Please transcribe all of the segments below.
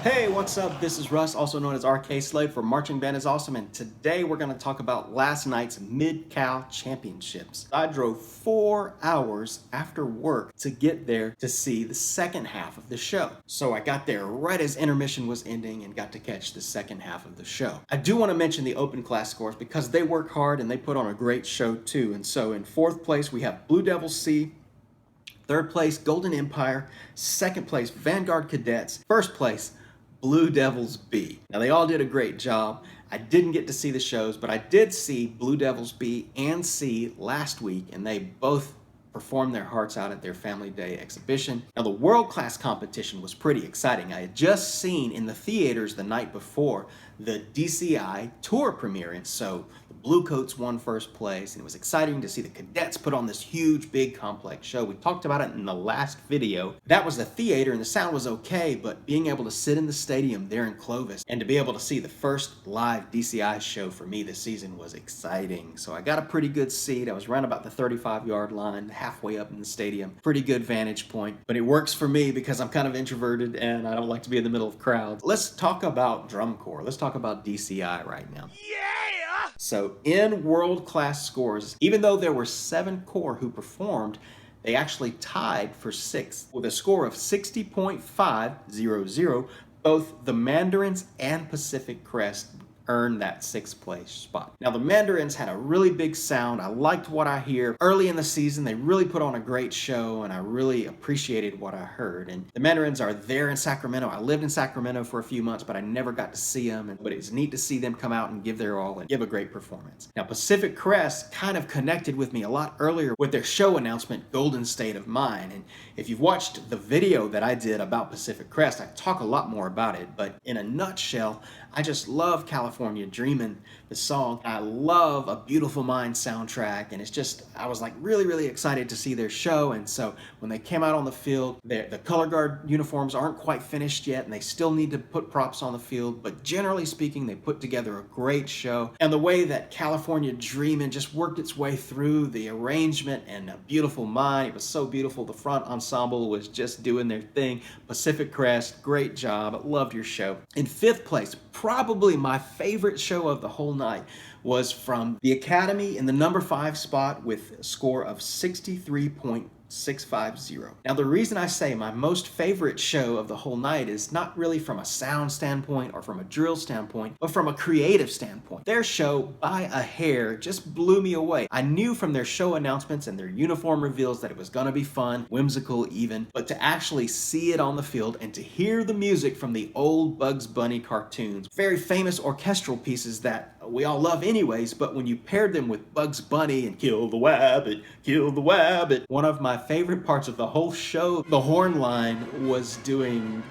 Hey, what's up? This is Russ, also known as RK Slade for Marching Band is Awesome, and today we're going to talk about last night's MidCal Championships. I drove 4 hours after work to get there to see the second half of the show. So I got there right as intermission was ending and got to catch the second half of the show. I do want to mention the open class scores because they work hard and they put on a great show too. And so in 4th place, we have Blue Devils C. 3rd place, Golden Empire. 2nd place, Vanguard Cadets. 1st place, Blue Devils B. Now they all did a great job. I didn't get to see the shows, but I did see Blue Devils B and C last week, and they both performed their hearts out at their Family Day exhibition. Now the world class competition was pretty exciting. I had just seen in the theaters the night before the DCI tour premiere, and so the Bluecoats won 1st place, and it was exciting to see the Cadets put on this huge, big, complex show. We talked about it in the last video. That was the theater, and the sound was okay, but being able to sit in the stadium there in Clovis and to be able to see the first live DCI show for me this season was exciting. So I got a pretty good seat. I was around about the 35-yard line, halfway up in the stadium. Pretty good vantage point, but it works for me because I'm kind of introverted and I don't like to be in the middle of crowds. Let's talk about drum corps. Let's talk about DCI right now. Yeah! So in world-class scores, even though there were 7 corps who performed, they actually tied for 6th with a score of 60.500. Both the Mandarins and Pacific Crest earned that 6th place spot. Now the Mandarins had a really big sound. I liked what I hear. Early in the season, they really put on a great show and I really appreciated what I heard. And the Mandarins are there in Sacramento. I lived in Sacramento for a few months, but I never got to see them. But it's neat to see them come out and give their all and give a great performance. Now Pacific Crest kind of connected with me a lot earlier with their show announcement, Golden State of Mind. And if you've watched the video that I did about Pacific Crest, I talk a lot more about it. But in a nutshell, I just love California Dreamin', the song. I love A Beautiful Mind soundtrack, and it's just, I was like really excited to see their show. And so when they came out on the field, the color guard uniforms aren't quite finished yet, and they still need to put props on the field, but generally speaking, they put together a great show. And the way that California Dreamin' just worked its way through the arrangement and A Beautiful Mind, it was so beautiful. The front ensemble was just doing their thing. Pacific Crest, great job. I loved your show. In 5th place, probably my favorite show of the whole night was from the Academy in the number 5 spot with a score of 63.650. Now the reason I say my most favorite show of the whole night is not really from a sound standpoint or from a drill standpoint, but from a creative standpoint. Their show, by a hair, just blew me away. I knew from their show announcements and their uniform reveals that it was gonna be fun, whimsical even, but to actually see it on the field and to hear the music from the old Bugs Bunny cartoons, very famous orchestral pieces that we all love anyways, but when you paired them with Bugs Bunny and kill the wabbit, one of my favorite parts of the whole show, the horn line was doing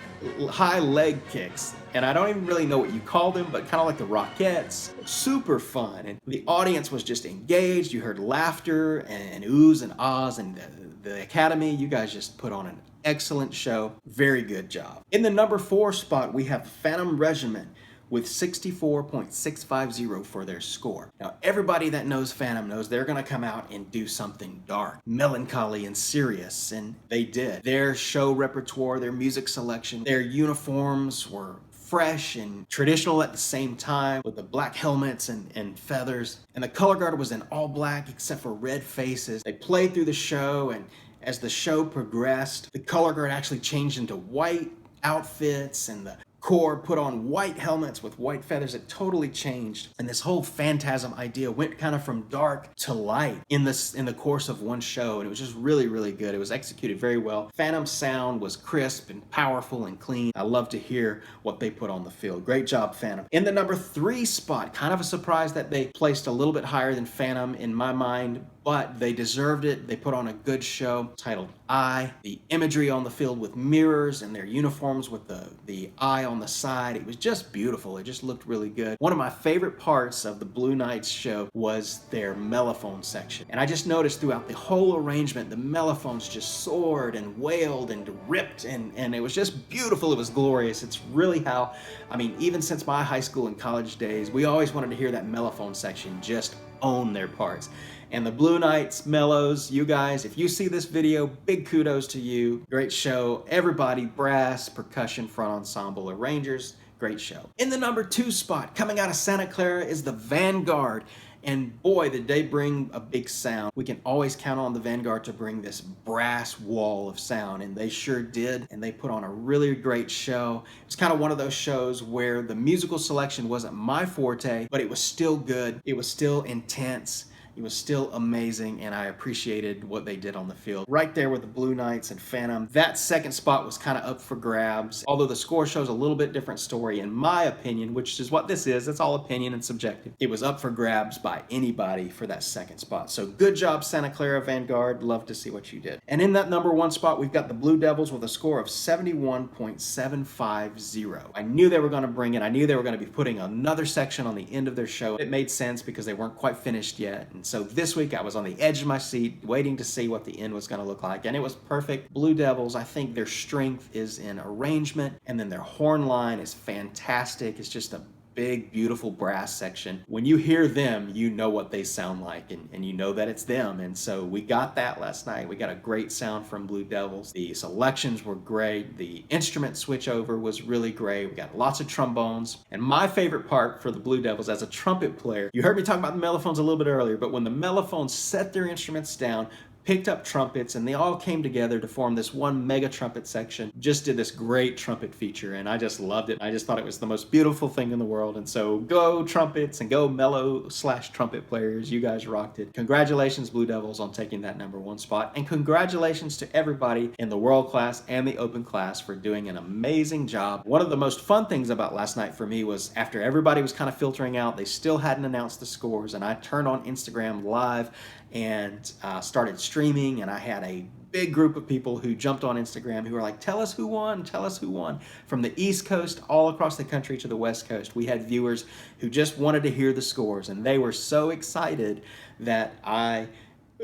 high leg kicks. And I don't even really know what you call them, but kind of like the Rockettes. Super fun. And the audience was just engaged. You heard laughter and oohs and ahs. And the Academy, you guys just put on an excellent show. Very good job. In the number 4 spot, we have Phantom Regiment with 64.650 for their score. Now, everybody that knows Phantom knows they're gonna come out and do something dark, melancholy, and serious, and they did. Their show repertoire, their music selection, their uniforms were fresh and traditional at the same time with the black helmets and feathers. And the color guard was in all black except for red faces. They played through the show, and as the show progressed, the color guard actually changed into white outfits, and the corps put on white helmets with white feathers. It totally changed, and this whole phantasm idea went kind of from dark to light in the course of one show, and it was just really good. It was executed very well. Phantom's sound was crisp and powerful and clean. I love to hear what they put on the field. Great job, Phantom. In the number 3 spot, kind of a surprise that they placed a little bit higher than Phantom in my mind, but they deserved it. They put on a good show titled Eye. The imagery on the field with mirrors and their uniforms with the eye on the side, it was just beautiful. It just looked really good. One of my favorite parts of the Blue Knights show was their mellophone section. And I just noticed throughout the whole arrangement, the mellophones just soared and wailed and ripped, and it was just beautiful. It was glorious. It's really how, I mean, even since my high school and college days, we always wanted to hear that mellophone section just own their parts. And the Blue Knights, Mellows, you guys, if you see this video, big kudos to you. Great show. Everybody, brass, percussion, front ensemble, arrangers, great show. In the number 2 spot, coming out of Santa Clara, is the Vanguard. And boy, did they bring a big sound. We can always count on the Vanguard to bring this brass wall of sound, and they sure did. And they put on a really great show. It's kind of one of those shows where the musical selection wasn't my forte, but it was still good. It was still intense. It was still amazing, and I appreciated what they did on the field. Right there with the Blue Knights and Phantom. That second spot was kind of up for grabs, although the score shows a little bit different story, in my opinion, which is what this is. It's all opinion and subjective. It was up for grabs by anybody for that second spot. So good job, Santa Clara Vanguard. Love to see what you did. And in that number 1 spot, we've got the Blue Devils with a score of 71.750. I knew they were going to bring it. I knew they were going to be putting another section on the end of their show. It made sense because they weren't quite finished yet. And so this week I was on the edge of my seat waiting to see what the end was going to look like, and it was perfect. Blue Devils, I think their strength is in arrangement, and then their horn line is fantastic. It's just a big, beautiful brass section. When you hear them, you know what they sound like, and you know that it's them. And so we got that last night. We got a great sound from Blue Devils. The selections were great. The instrument switch over was really great. We got lots of trombones. And my favorite part for the Blue Devils as a trumpet player, you heard me talk about the mellophones a little bit earlier, but when the mellophones set their instruments down, picked up trumpets, and they all came together to form this one mega trumpet section. Just did this great trumpet feature, and I just loved it. I just thought it was the most beautiful thing in the world. And so go trumpets and go mellow/trumpet players. You guys rocked it. Congratulations, Blue Devils, on taking that number 1 spot. And congratulations to everybody in the world class and the open class for doing an amazing job. One of the most fun things about last night for me was after everybody was kind of filtering out, they still hadn't announced the scores, and I turned on Instagram Live and started streaming, and I had a big group of people who jumped on Instagram who were like, tell us who won, tell us who won. From the East Coast all across the country to the West Coast, we had viewers who just wanted to hear the scores, and they were so excited that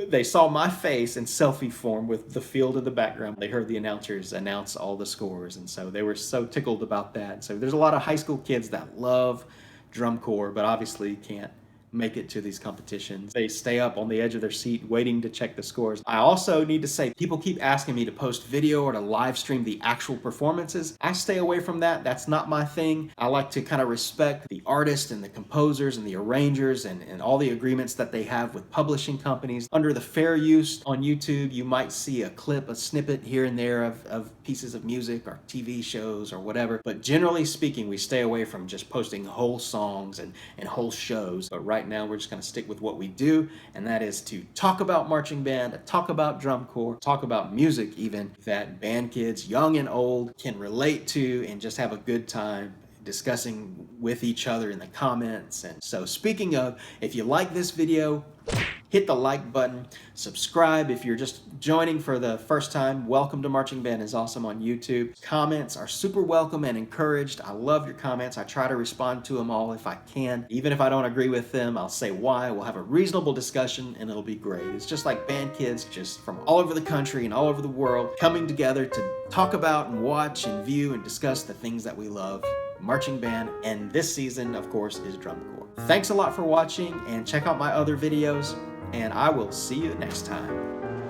they saw my face in selfie form with the field in the background. They heard the announcers announce all the scores, and so they were so tickled about that. So there's a lot of high school kids that love drum corps, but obviously can't make it to these competitions. They stay up on the edge of their seat waiting to check the scores. I also need to say, people keep asking me to post video or to live stream the actual performances. I stay away from that. That's not my thing. I like to kind of respect the artists and the composers and the arrangers and all the agreements that they have with publishing companies. Under the fair use on YouTube, you might see a clip, a snippet here and there of pieces of music or TV shows or whatever. But generally speaking, we stay away from just posting whole songs and whole shows. But right now, we're just going to stick with what we do, and that is to talk about marching band, to talk about drum corps, talk about music even, that band kids, young and old, can relate to and just have a good time discussing with each other in the comments. And so speaking of, if you like this video, hit the like button, subscribe if you're just joining for the first time. Welcome to Marching Band is Awesome on YouTube. Comments are super welcome and encouraged. I love your comments. I try to respond to them all if I can. Even if I don't agree with them, I'll say why. We'll have a reasonable discussion and it'll be great. It's just like band kids just from all over the country and all over the world coming together to talk about and watch and view and discuss the things that we love. Marching band, and this season, of course, is drum corps. Thanks a lot for watching, and check out my other videos, and I will see you next time.